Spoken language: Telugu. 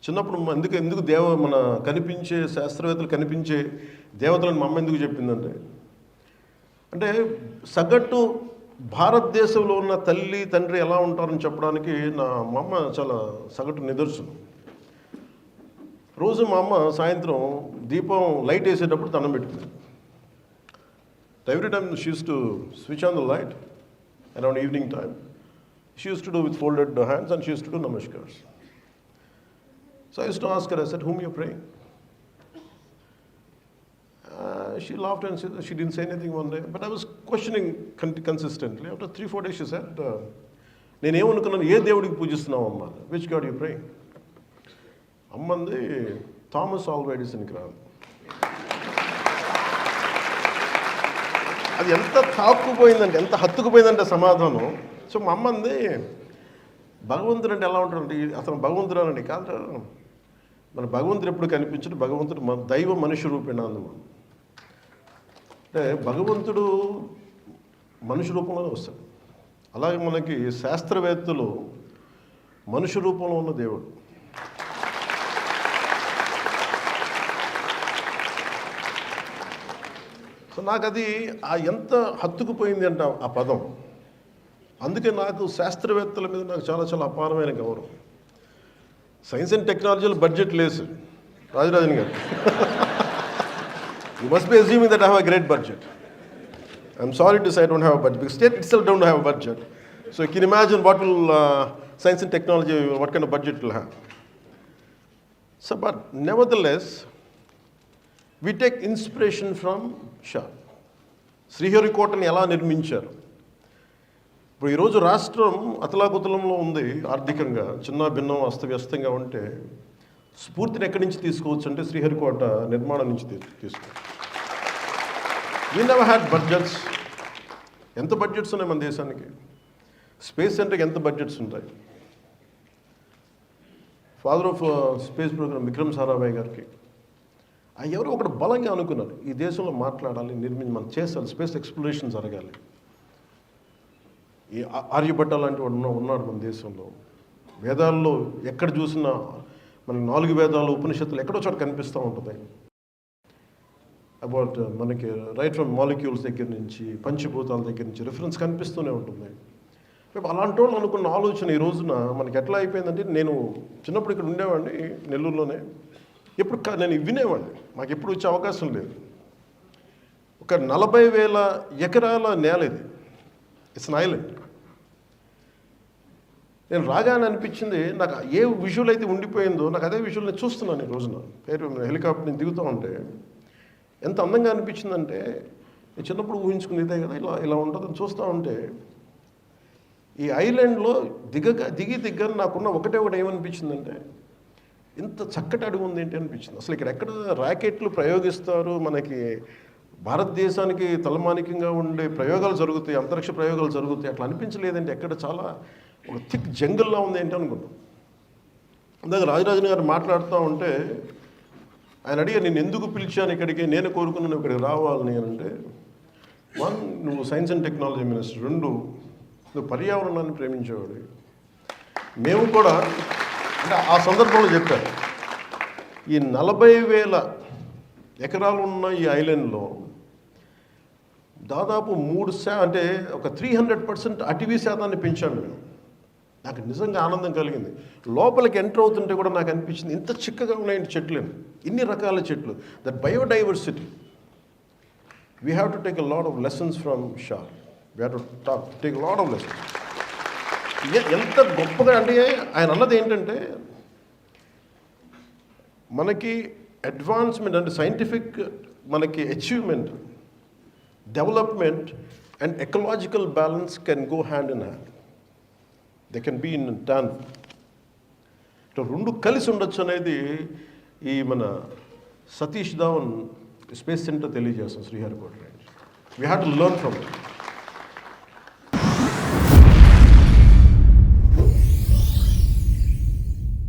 చిన్నప్పుడు ఎందుకు మన కనిపించే శాస్త్రవేత్తలు కనిపించే దేవతలను మా అమ్మ ఎందుకు చెప్పిందంటే, అంటే సగటు భారతదేశంలో ఉన్న తల్లి తండ్రి ఎలా ఉంటారని చెప్పడానికి మా అమ్మ చాలా సగటు నిదర్శనం. రోజు మా అమ్మ సాయంత్రం దీపం లైట్ వేసేటప్పుడు దండం పెట్టుకుంది. Every time she use to switch on the light around evening time. She used to do with folded hands and she used to do namaskars. So I used to ask her, I said, whom you're praying? She laughed and said, she didn't say anything one day. But I was questioning consistently. After 3-4 days she said, నేను ఏమనుకున్నాను, ఏ దేవుడికి పూజిస్తున్నావు అమ్మ? Which God you praying? అమ్మంది థామస్ ఆల్వా ఎడిసన్కి రాదు. అది ఎంత తాక్కుపోయిందంటే, ఎంత హత్తుకుపోయిందంటే సమాధానం. సో మా అమ్మంది, భగవంతుడు అంటే ఎలా ఉంటాడంటే, అతను భగవంతుడు అనండి కాదు, మన భగవంతుడు ఎప్పుడు కనిపించడు, భగవంతుడు దైవ మనుష్య రూపేణ అందమా. అంటే భగవంతుడు మనుష్య రూపంలోనే వస్తాడు. అలాగే మనకి శాస్త్రవేత్తలు మనుష్య రూపంలో ఉన్న దేవుడు. సో నాకు అది ఎంత హత్తుకుపోయింది అంట ఆ పదం. అందుకే నాకు శాస్త్రవేత్తల మీద నాకు చాలా చాలా అపారమైన గౌరవం. సైన్స్ అండ్ టెక్నాలజీలో బడ్జెట్ లేదు రాజరాజన్ గారు. You must be assuming that I have a great budget. I'm sorry to say I don't have a budget because state it self don't have a budget. So you can imagine what will science and technology, what kind of budget will have. So but nevertheless we take inspiration from Shah. శ్రీహరికోటని ఎలా నిర్మించారు. ఇప్పుడు ఈరోజు రాష్ట్రం అతలాకుతలంలో ఉంది, ఆర్థికంగా చిన్న భిన్నం అస్తవ్యస్తంగా ఉంటే స్ఫూర్తిని ఎక్కడి నుంచి తీసుకోవచ్చు అంటే శ్రీహరికోట నిర్మాణం నుంచి తీసుకోవచ్చు. We never had budgets. ఎంత బడ్జెట్స్ ఉన్నాయి మన దేశానికి? స్పేస్ సెంటర్కి ఎంత బడ్జెట్స్ ఉంటాయి? Father of space programme Vikram Sarabhai గారికి ఎవరో ఒకటి బలంగా అనుకున్నారు, ఈ దేశంలో మాట్లాడాలి, మనం చేయాలి, స్పేస్ ఎక్స్ప్లోరేషన్ జరగాలి. ఈ ఆర్యభట్ట లాంటి వాడు ఉన్నాడు మన దేశంలో. వేదాల్లో ఎక్కడ చూసినా మనకి 4 వేదాలు ఉపనిషత్తులు ఎక్కడో చోట కనిపిస్తూ ఉంటుంది. అబౌట్ మనకి రైట్ ఫ్రమ్ మాలిక్యూల్స్ దగ్గర నుంచి పంచభూతాల దగ్గర నుంచి రిఫరెన్స్ కనిపిస్తూనే ఉంటుంది. అలాంటి వాళ్ళు అనుకున్న ఆలోచన ఈ రోజున మనకి ఎట్లా అయిపోయిందంటే, నేను చిన్నప్పుడు ఇక్కడ ఉండేవాడిని నెల్లూరులోనే. ఎప్పుడు నేను వినేవాడిని, మాకు ఎప్పుడు వచ్చే అవకాశం లేదు. ఒక 40,000 ఎకరాల నేల ఇది. It's an island. నేను రాగానే అనిపించింది, నాకు ఏ విజువల్ అయితే ఉండిపోయిందో నాకు అదే విజువల్ నేను చూస్తున్నాను ఈ రోజున. హెలికాప్టర్ నేను దిగుతూ ఉంటే ఎంత అందంగా అనిపించిందంటే, నేను చిన్నప్పుడు ఊహించుకుని ఇదే కదా, ఇలా ఉంటుందని చూస్తూ ఉంటే ఈ ఐలాండ్లో దిగి నాకున్న ఒకటే ఏమనిపించిందంటే, ఇంత చక్కటి అడుగు ఉంది ఏంటి అనిపించింది. అసలు ఇక్కడ ఎక్కడ ర్యాకెట్లు ప్రయోగిస్తారు, మనకి భారతదేశానికి తలమానికంగా ఉండే ప్రయోగాలు జరుగుతాయి, అంతరిక్ష ప్రయోగాలు జరుగుతాయి, అట్లా అనిపించలేదంటే ఎక్కడ చాలా ఒక థిక్ జంగిల్లా ఉంది ఏంటి అనుకున్నాం. ఇందాక రాజరాజన్ గారు మాట్లాడుతూ ఉంటే ఆయన అడిగా, నేను ఎందుకు పిలిచాను ఇక్కడికి, నేను కోరుకున్నాను ఇక్కడికి రావాలని అంటే, 1 నువ్వు సైన్స్ అండ్ టెక్నాలజీ మినిస్టర్, 2 నువ్వు పర్యావరణాన్ని ప్రేమించేవాడు. మేము కూడా అంటే ఆ సందర్భంలో చెప్పారు, ఈ 40,000 ఎకరాలు ఉన్న ఈ ఐలాండ్లో దాదాపు 3 అంటే ఒక 300% అటవీ శాతాన్ని పెంచాను మేము. నాకు నిజంగా ఆనందం కలిగింది. లోపలికి ఎంటర్ అవుతుంటే కూడా నాకు అనిపించింది, ఇంత చిక్కగా ఉన్నాయండి చెట్లు, ఇన్ని రకాల చెట్లు. That biodiversity, we have to take a lot of lessons from Shah. We have to take a lot of lessons. ఎంత గొప్పగా అంటే ఆయన అన్నది ఏంటంటే, మనకి అడ్వాన్స్మెంట్ అంటే సైంటిఫిక్ మనకి achievement, development and ecological balance can go hand in hand. They can be in tan. ఇట్లా 2 కలిసి ఉండొచ్చు అనేది ఈ మన సతీష్ ధావన్ స్పేస్ సెంటర్ తెలియజేస్తాం Sriharikota. We have to learn from it.